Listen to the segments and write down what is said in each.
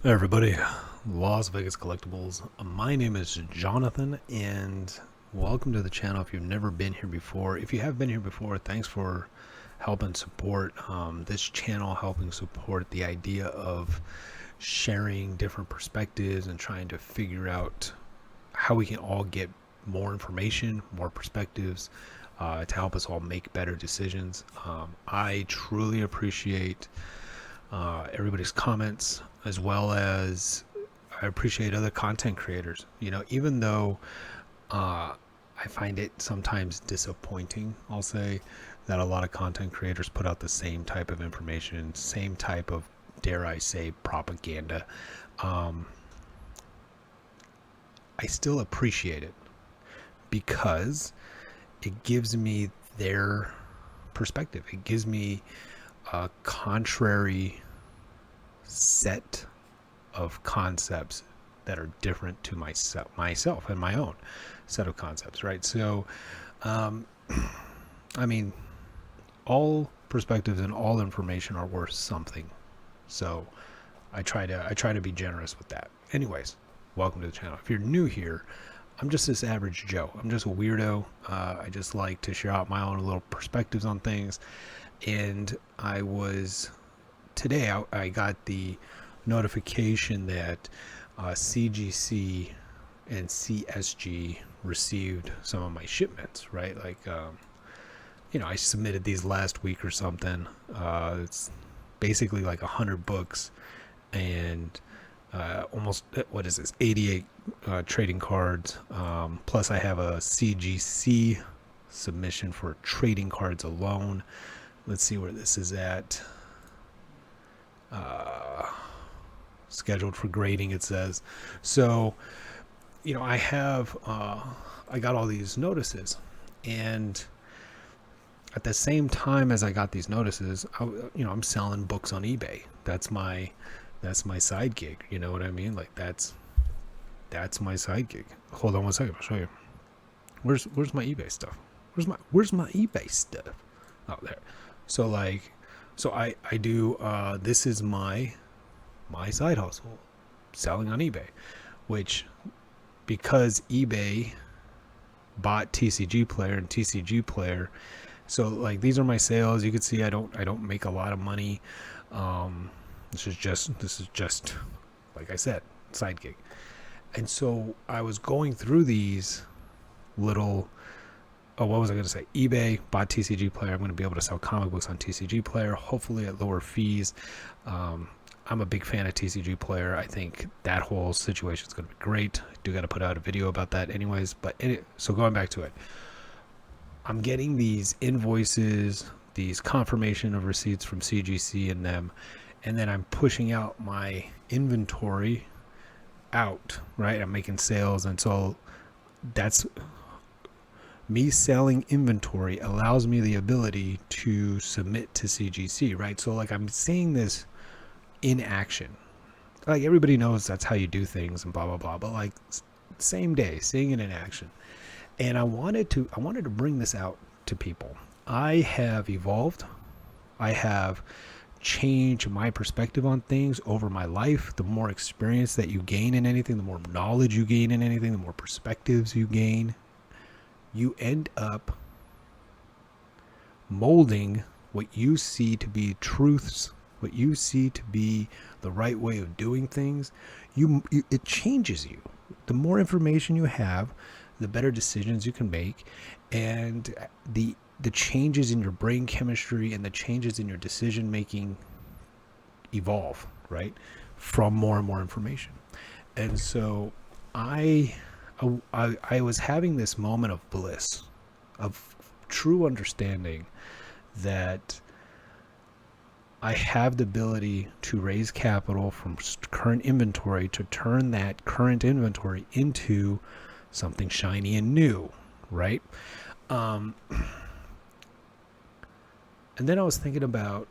Hey everybody, Las Vegas Collectibles. My name is Jonathan, and welcome to the channel. If you've never been here before, if you have been here before, thanks for helping support this channel, helping support the idea of sharing different perspectives and trying to figure out how we can all get more information, more perspectives, to help us all make better decisions. I truly appreciate everybody's comments, as well as I appreciate other content creators. Even though I find it sometimes disappointing, I'll say, that a lot of content creators put out the same type of information, same type of, dare I say, propaganda. Um, I still appreciate it because it gives me their perspective. It gives me a contrary set of concepts that are different to myself and my own set of concepts, right? So I mean, all perspectives and all information are worth something, so I try to be generous with that. Anyways, welcome to the channel. If you're new here, I'm just this average Joe. I'm just a weirdo. I just like to share out my own little perspectives on things. And today I got the notification that CGC and CSG received some of my shipments, right? I submitted these last week or something. It's basically like 100 books and almost, what is this, 88 trading cards. Plus I have a CGC submission for trading cards alone. Let's see where this is at. Scheduled for grading, it says. So I got all these notices, and at the same time as I got these notices, I'm selling books on eBay. That's my side gig. You know what I mean? Like that's my side gig. Hold on one second, I'll show you. Where's my eBay stuff? Where's my eBay stuff? Oh, there. So I do, this is my side hustle, selling on eBay, which, because eBay bought TCG Player and TCG Player, so like these are my sales. You can see I don't make a lot of money. This is just like I said, side gig. And so I was going through these little, what was I going to say? eBay bought TCG Player. I'm going to be able to sell comic books on TCG Player, hopefully at lower fees. I'm a big fan of TCG Player. I think that whole situation is going to be great. I do got to put out a video about that anyways. So going back to it, I'm getting these invoices, these confirmation of receipts from CGC and them, and then I'm pushing out my inventory out, right? I'm making sales, and so that's me selling inventory allows me the ability to submit to CGC, right? So like I'm seeing this in action. Like everybody knows that's how you do things and blah blah blah, but like same day, seeing it in action. And I wanted to bring this out to people. I have evolved. I have changed my perspective on things over my life. The more experience that you gain in anything, the more knowledge you gain in anything, the more perspectives you gain, you end up molding what you see to be truths, what you see to be the right way of doing things. It changes you. The more information you have, the better decisions you can make, and the changes in your brain chemistry and the changes in your decision making evolve, right, from more and more information. And so I was having this moment of bliss, of true understanding that I have the ability to raise capital from current inventory to turn that current inventory into something shiny and new, right? And then I was thinking about,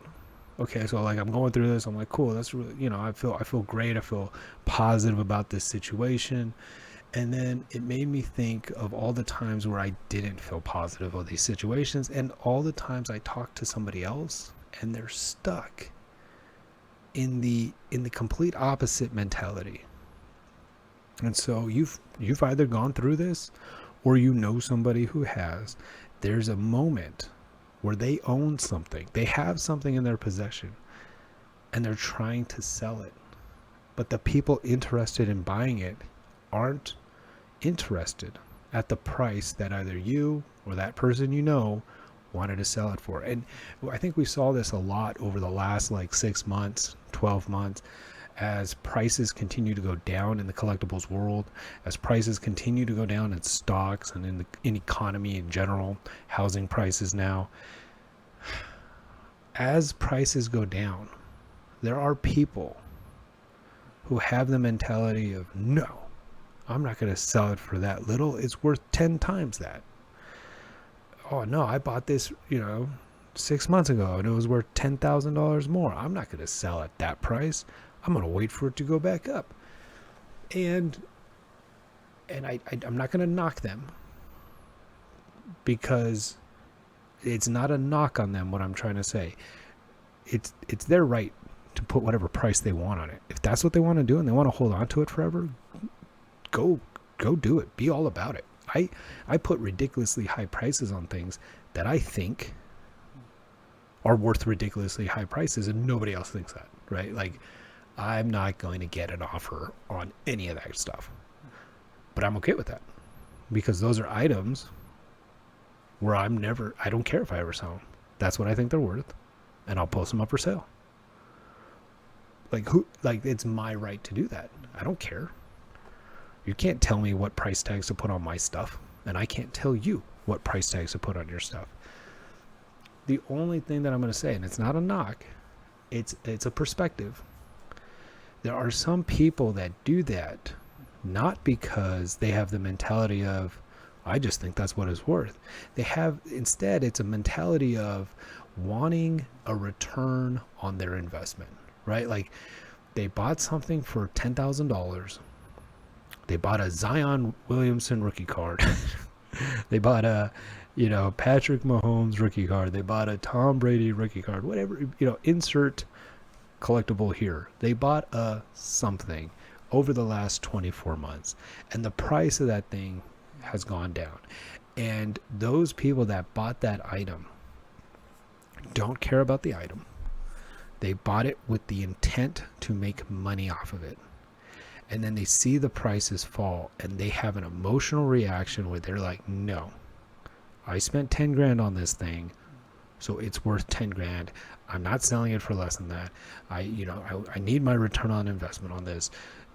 okay, so like I'm going through this, I'm like, cool, that's really, I feel great, I feel positive about this situation. And then it made me think of all the times where I didn't feel positive about these situations, and all the times I talked to somebody else and they're stuck in the complete opposite mentality. And so you've either gone through this or you know somebody who has. There's a moment where they own something. They have something in their possession and they're trying to sell it. But the people interested in buying it aren't interested at the price that either you or that person you know wanted to sell it for. And I think we saw this a lot over the last like 6 months, 12 months, as prices continue to go down in the collectibles world, as prices continue to go down in stocks and in economy in general, housing prices now. As prices go down, there are people who have the mentality of, no, I'm not going to sell it for that little. It's worth 10 times that. Oh, no, I bought this, 6 months ago and it was worth $10,000 more. I'm not going to sell at that price. I'm going to wait for it to go back up. And I'm not going to knock them, because it's not a knock on them. What I'm trying to say, it's their right to put whatever price they want on it. If that's what they want to do and they want to hold on to it forever, go do it. Be all about it. I put ridiculously high prices on things that I think are worth ridiculously high prices, and nobody else thinks that, right? Like, I'm not going to get an offer on any of that stuff, but I'm okay with that, because those are items where I don't care if I ever sell them. That's what I think they're worth, and I'll post them up for sale. Like it's my right to do that. I don't care. You can't tell me what price tags to put on my stuff, and I can't tell you what price tags to put on your stuff. The only thing that I'm going to say, and it's not a knock, it's a perspective. There are some people that do that not because they have the mentality of, I just think that's what it's worth. Instead, it's a mentality of wanting a return on their investment, right? Like, they bought something for $10,000. They bought a Zion Williamson rookie card. They bought a, Patrick Mahomes rookie card. They bought a Tom Brady rookie card. Whatever, insert collectible here. They bought something over the last 24 months, and the price of that thing has gone down. And those people that bought that item don't care about the item. They bought it with the intent to make money off of it. And then they see the prices fall and they have an emotional reaction where they're like, no, I spent 10 grand on this thing, so it's worth 10 grand. I'm not selling it for less than that. I need my return on investment on this,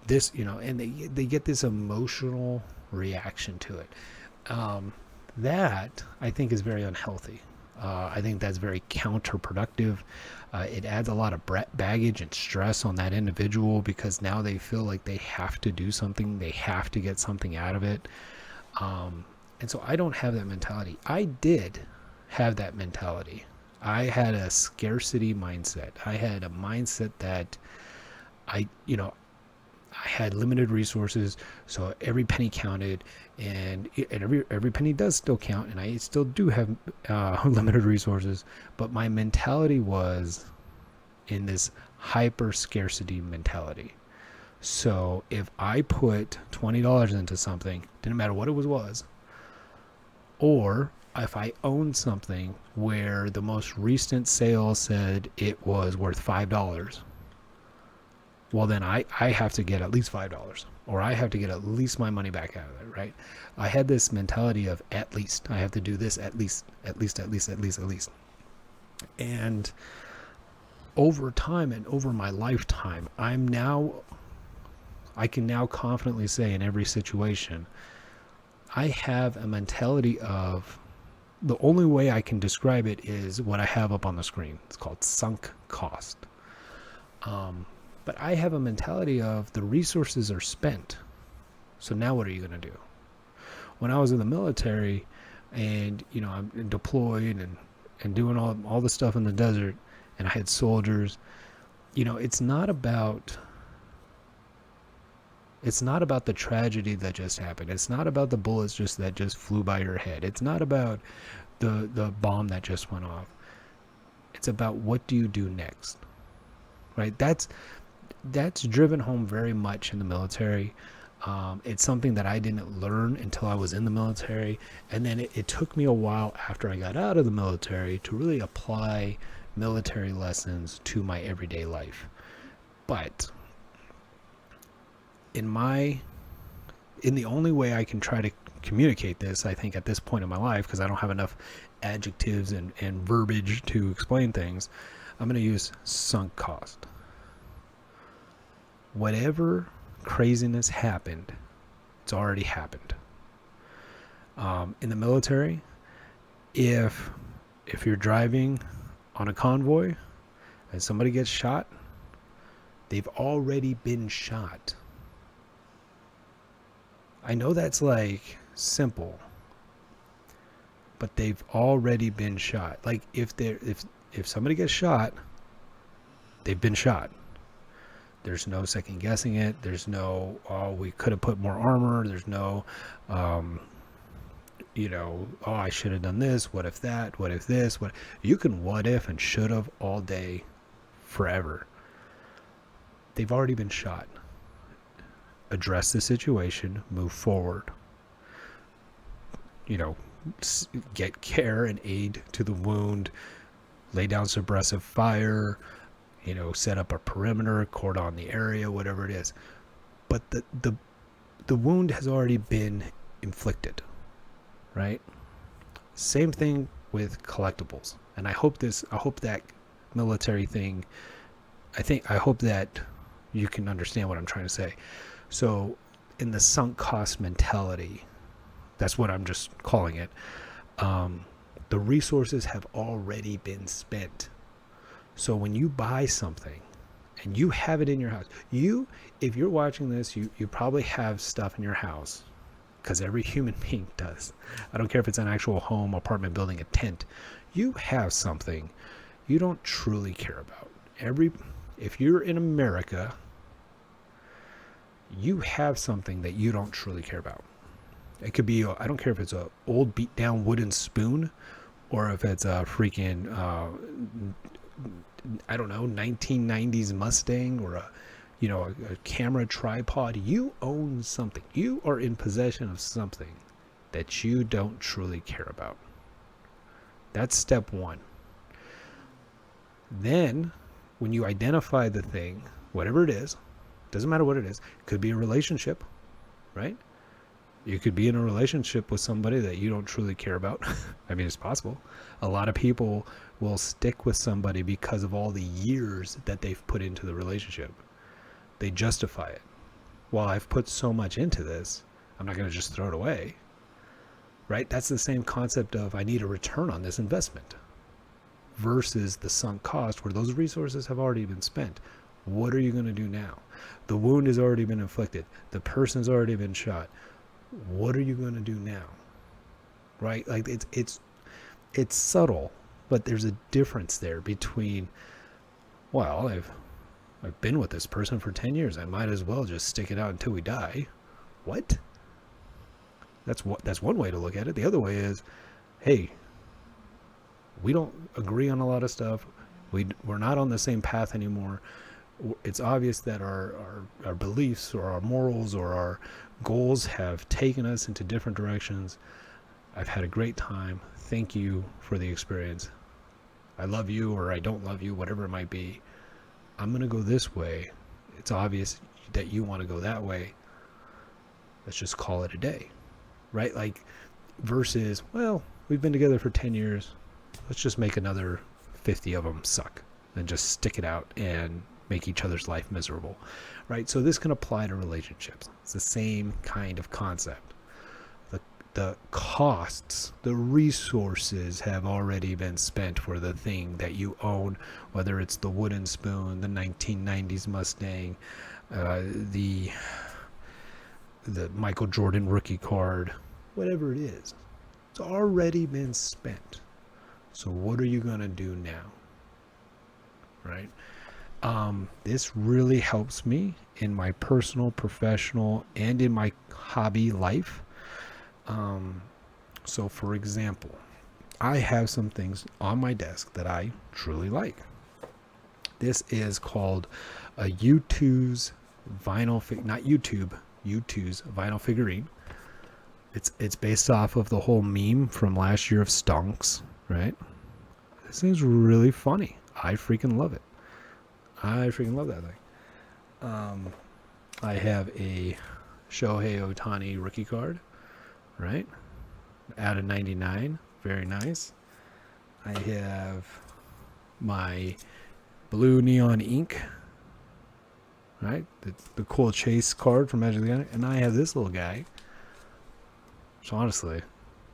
and they get this emotional reaction to it. That I think is very unhealthy. I think that's very counterproductive. It adds a lot of baggage and stress on that individual, because now they feel like they have to do something. They have to get something out of it. And so I don't have that mentality. I did have that mentality. I had a scarcity mindset. I had a mindset that I had limited resources, so every penny counted, and every penny does still count, and I still do have limited resources, but my mentality was in this hyper scarcity mentality. So if I put $20 into something, didn't matter what it was, or if I owned something where the most recent sale said it was worth $5, well, then I have to get at least $5, or I have to get at least my money back out of it, right? I had this mentality of at least. I have to do this at least. And over time and over my lifetime, I can now confidently say in every situation, I have a mentality of, the only way I can describe it is what I have up on the screen. It's called sunk cost. But I have a mentality of, the resources are spent. So now what are you going to do? When I was in the military and, I'm deployed and doing all the stuff in the desert, and I had soldiers, it's not about the tragedy that just happened. It's not about the bullets that just flew by your head. It's not about the bomb that just went off. It's about, what do you do next? right? That's driven home very much in the military. It's something that I didn't learn until I was in the military, and then it took me a while after I got out of the military to really apply military lessons to my everyday life. But in the only way I can try to communicate this, I think at this point in my life, because I don't have enough adjectives and verbiage to explain things, I'm going to use sunk cost. Whatever craziness happened, it's already happened. In the military, if you're driving on a convoy and somebody gets shot, they've already been shot. I know that's like simple, but they've already been shot. Like if somebody gets shot, they've been shot. There's no second guessing it. There's no, oh, we could have put more armor. There's no, oh, I should have done this. What if that? What if this? What? You can what if and should have all day, forever. They've already been shot. Address the situation. Move forward. Get care and aid to the wound. Lay down suppressive fire. Set up a perimeter, cordon the area, whatever it is. But the wound has already been inflicted, right? Same thing with collectibles. And I hope that military thing, I hope that you can understand what I'm trying to say. So in the sunk cost mentality, that's what I'm just calling it. The resources have already been spent. So when you buy something and you have it in your house, if you're watching this, you probably have stuff in your house, because every human being does. I don't care if it's an actual home, apartment building, a tent. You have something you don't truly care about. If you're in America, you have something that you don't truly care about. It could be, I don't care if it's an old beat down wooden spoon, or if it's a freaking, I don't know, 1990s Mustang, or a camera tripod. You own something. You are in possession of something that you don't truly care about. That's step one. Then, when you identify the thing, whatever it is, doesn't matter what it is, it could be a relationship, right? You could be in a relationship with somebody that you don't truly care about. I mean, it's possible. A lot of people will stick with somebody because of all the years that they've put into the relationship. They justify it. Well, I've put so much into this, I'm not going to just throw it away. Right? That's the same concept of I need a return on this investment versus the sunk cost, where those resources have already been spent. What are you going to do now? The wound has already been inflicted. The person's already been shot. What are you going to do now? Right? Like it's subtle, but there's a difference there between, well, I've been with this person for 10 years. I might as well just stick it out until we die. What? That's one way to look at it. The other way is, hey, we don't agree on a lot of stuff. We're not on the same path anymore. It's obvious that our beliefs or our morals or our goals have taken us into different directions. I've had a great time. Thank you for the experience. I love you, or I don't love you, whatever it might be. I'm going to go this way. It's obvious that you want to go that way. Let's just call it a day. Right? Like, versus, well, we've been together for 10 years. Let's just make another 50 of them suck and just stick it out and make each other's life miserable. Right? So this can apply to relationships. It's the same kind of concept. The costs, the resources have already been spent for the thing that you own, whether it's the wooden spoon, the 1990s Mustang, the Michael Jordan rookie card, whatever it is. It's already been spent. So what are you going to do now? Right? This really helps me in my personal, professional, and in my hobby life. So for example, I have some things on my desk that I truly like. This is called a U2's not YouTube, U2's vinyl figurine. It's based off of the whole meme from last year of Stonks, right? This thing's really funny. I freaking love it. I freaking love that thing. I have a Shohei Ohtani rookie card, right? Out of 99. Very nice. I have my blue neon ink, right? The cool chase card from Magic the Gathering. And I have this little guy. So honestly,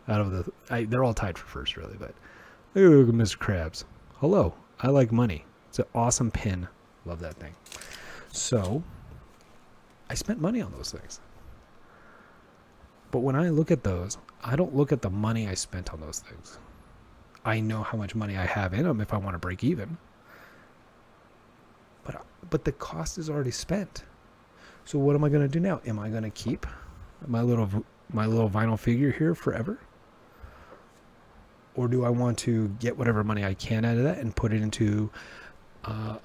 out of they're all tied for first, really. But look at Mr. Krabs. Hello. I like money. It's an awesome pin. Love that thing. So I spent money on those things. But when I look at those, I don't look at the money I spent on those things. I know how much money I have in them if I want to break even. But the cost is already spent. So what am I going to do now? Am I going to keep my little vinyl figure here forever? Or do I want to get whatever money I can out of that and put it into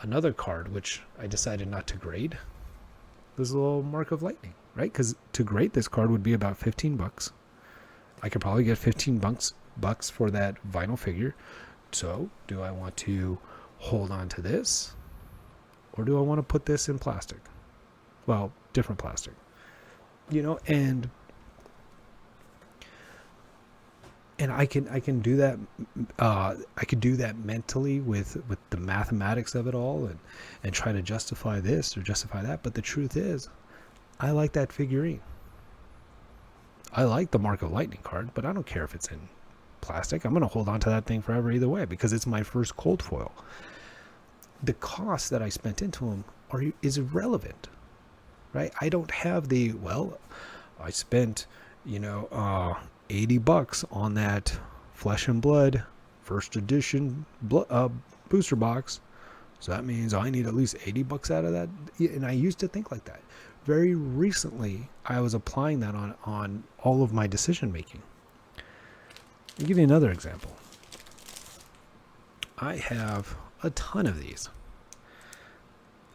another card, which I decided not to grade? This little Mark of Lightning, right? Because to grade this card would be about $15. I could probably get $15 for that vinyl figure. So do I want to hold on to this, or do I want to put this in plastic? Well, different plastic, and I can do that. I could do that mentally with the mathematics of it all, and try to justify this or justify that. But the truth is, I like that figurine. I like the Mark of Lightning card, but I don't care if it's in plastic. I'm going to hold on to that thing forever either way because it's my first cold foil. The cost that I spent into them is irrelevant, right? I don't have I spent, $80 on that Flesh and Blood first edition booster box. So that means I need at least $80 out of that. And I used to think like that. Very recently, I was applying that on all of my decision making. I'll give you another example. I have a ton of these.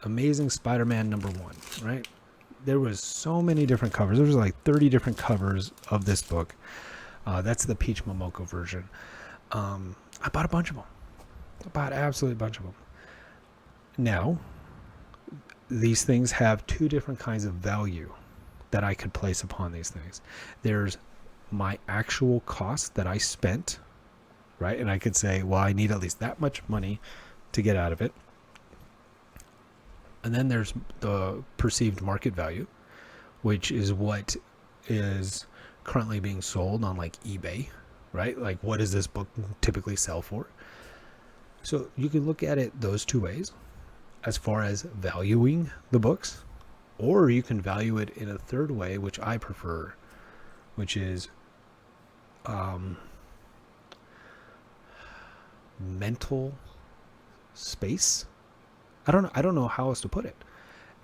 Amazing Spider-Man #1, right? There was so many different covers. There was like 30 different covers of this book. That's the Peach Momoko version. I bought a bunch of them. I bought absolutely a bunch of them. Now, these things have two different kinds of value that I could place upon these things. There's my actual cost that I spent, right? And I could say, well, I need at least that much money to get out of it. And then there's the perceived market value, which is what is currently being sold on like eBay, right? Like, what does this book typically sell for? So you can look at it those two ways as far as valuing the books, or you can value it in a third way, which I prefer, which is mental space. I don't know how else to put it.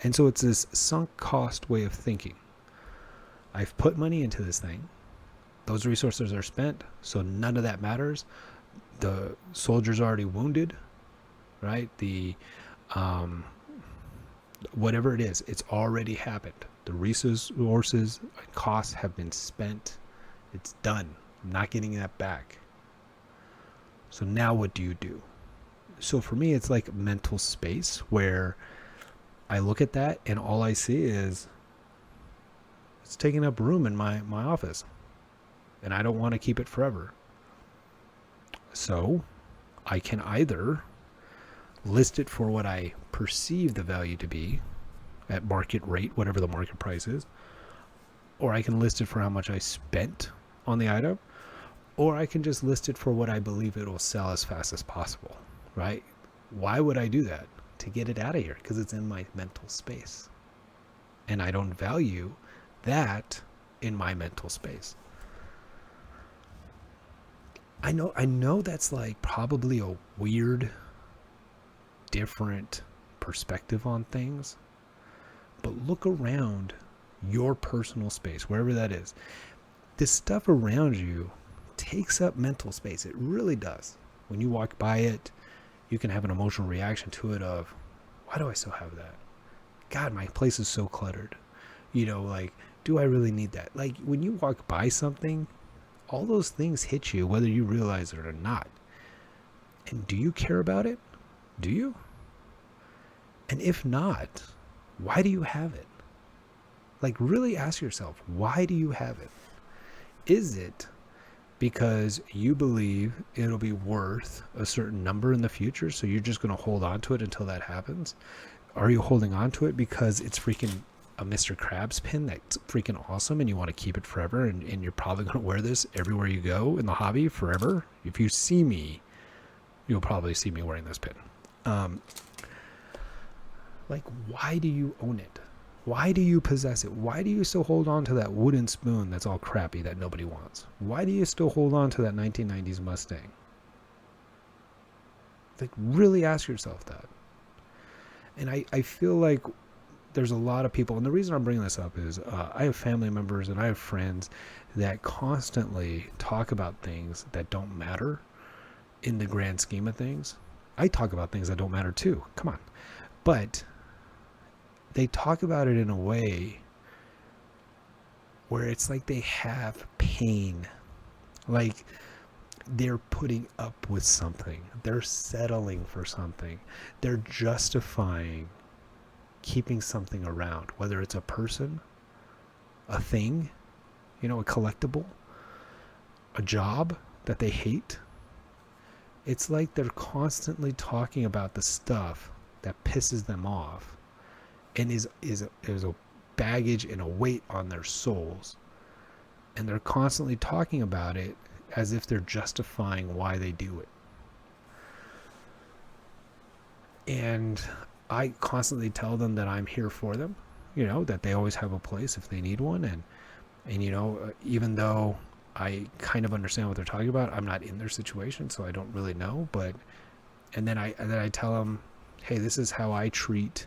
And so it's this sunk cost way of thinking. I've put money into this thing. Those resources are spent, so none of that matters. The soldier's already wounded, right? The whatever it is, it's already happened. The resources and costs have been spent. It's done. I'm not getting that back. So now what do you do? So for me, it's like mental space where I look at that and all I see is it's taking up room in my office. And I don't want to keep it forever. So I can either list it for what I perceive the value to be at market rate, whatever the market price is, or I can list it for how much I spent on the item, or I can just list it for what I believe it will sell as fast as possible, right? Why would I do that? To get it out of here, because it's in my mental space. And I don't value that in my mental space. I know that's like probably a weird, different perspective on things, but look around your personal space, wherever that is. This stuff around you takes up mental space. It really does. When you walk by it, you can have an emotional reaction to it of, why do I still have that? God, my place is so cluttered. Like, do I really need that? Like, when you walk by something, all those things hit you, whether you realize it or not. And do you care about it? Do you? And if not, why do you have it? Like, really ask yourself, why do you have it? Is it because you believe it'll be worth a certain number in the future, so you're just going to hold on to it until that happens? Are you holding on to it because it's freaking a Mr. Krabs pin that's freaking awesome and you want to keep it forever, and you're probably going to wear this everywhere you go in the hobby forever? If you see me, you'll probably see me wearing this pin. Like, why do you own it? Why do you possess it? Why do you still hold on to that wooden spoon that's all crappy that nobody wants? Why do you still hold on to that 1990s Mustang? Like, really ask yourself that. And I feel like there's a lot of people, and the reason I'm bringing this up is I have family members and I have friends that constantly talk about things that don't matter in the grand scheme of things. I talk about things that don't matter too. Come on. But they talk about it in a way where it's like they have pain. Like, they're putting up with something. They're settling for something. They're justifying keeping something around, whether it's a person, a thing, a collectible, a job that they hate. It's like they're constantly talking about the stuff that pisses them off and is a baggage and a weight on their souls. And they're constantly talking about it as if they're justifying why they do it. And I constantly tell them that I'm here for them, that they always have a place if they need one. And even though I kind of understand what they're talking about, I'm not in their situation, so I don't really know. And then I tell them, hey, this is how I treat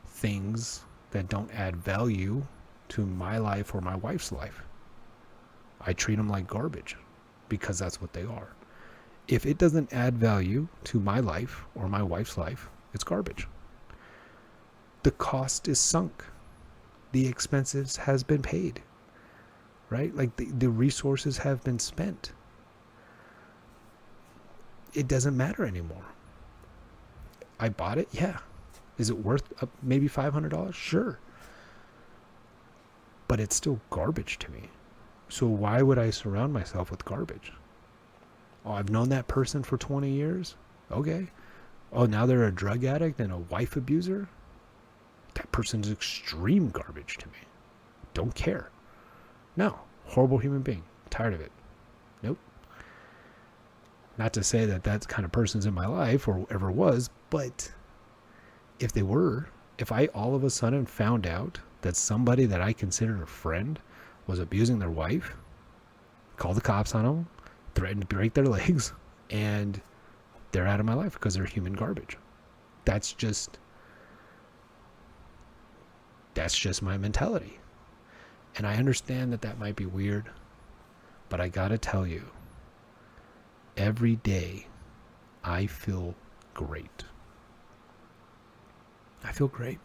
things that don't add value to my life or my wife's life. I treat them like garbage because that's what they are. If it doesn't add value to my life or my wife's life, it's garbage. The cost is sunk. The expenses has been paid, right? Like the resources have been spent. It doesn't matter anymore. I bought it. Yeah. Is it worth maybe $500? Sure. But it's still garbage to me. So why would I surround myself with garbage? Oh, I've known that person for 20 years. Okay. Oh, now they're a drug addict and a wife abuser? That person's extreme garbage to me. Don't care. No. Horrible human being. Tired of it. Nope. Not to say that that kind of person's in my life or ever was, but if they were, if I all of a sudden found out that somebody that I considered a friend was abusing their wife, call the cops on them, threaten to break their legs, and they're out of my life because they're human garbage. That's just my mentality. And I understand that might be weird, but I gotta tell you, every day I feel great. I feel great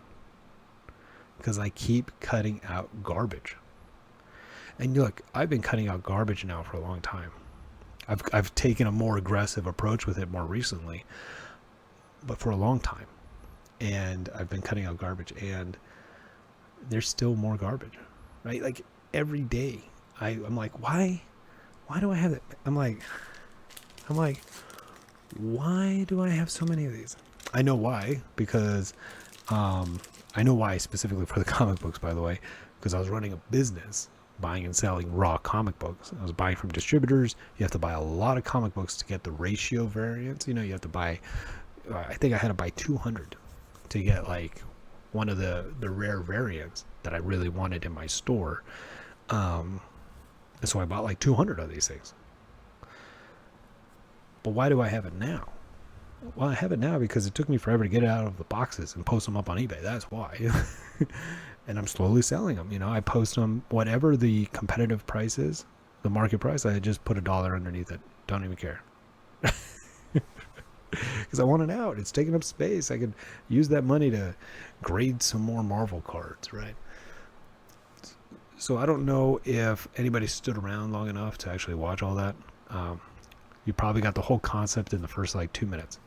because I keep cutting out garbage. And look, I've been cutting out garbage now for a long time. I've taken a more aggressive approach with it more recently, but for a long time. And I've been cutting out garbage, and there's still more garbage, right? Like every day I'm like, why do I have it? I'm like, why do I have so many of these? I know why, because I know why specifically for the comic books, by the way, because I was running a business buying and selling raw comic books. I was buying from distributors. You have to buy a lot of comic books to get the ratio variants. You have to buy, I think I had to buy 200 to get like one of the rare variants that I really wanted in my store. And so I bought like 200 of these things. But why do I have it now? Well, I have it now because it took me forever to get it out of the boxes and post them up on eBay. That's why. And I'm slowly selling them. I post them, whatever the competitive price is, the market price, I just put $1 underneath it. Don't even care. because I want it out. It's taking up space. I could use that money to grade some more Marvel cards, right? So I don't know if anybody stood around long enough to actually watch all that. You probably got the whole concept in the first like 2 minutes.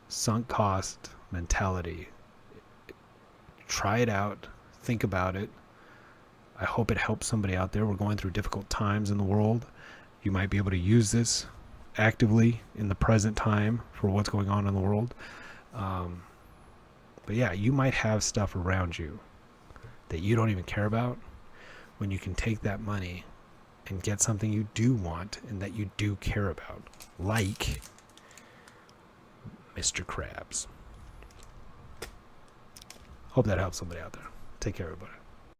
Sunk cost mentality. Try it out. Think about it. I hope it helps somebody out there. We're going through difficult times in the world. You might be able to use this actively in the present time for what's going on in the world. But yeah, you might have stuff around you that you don't even care about, when you can take that money and get something you do want and that you do care about, like Mr. Krabs. Hope that helps somebody out there. Take care, everybody.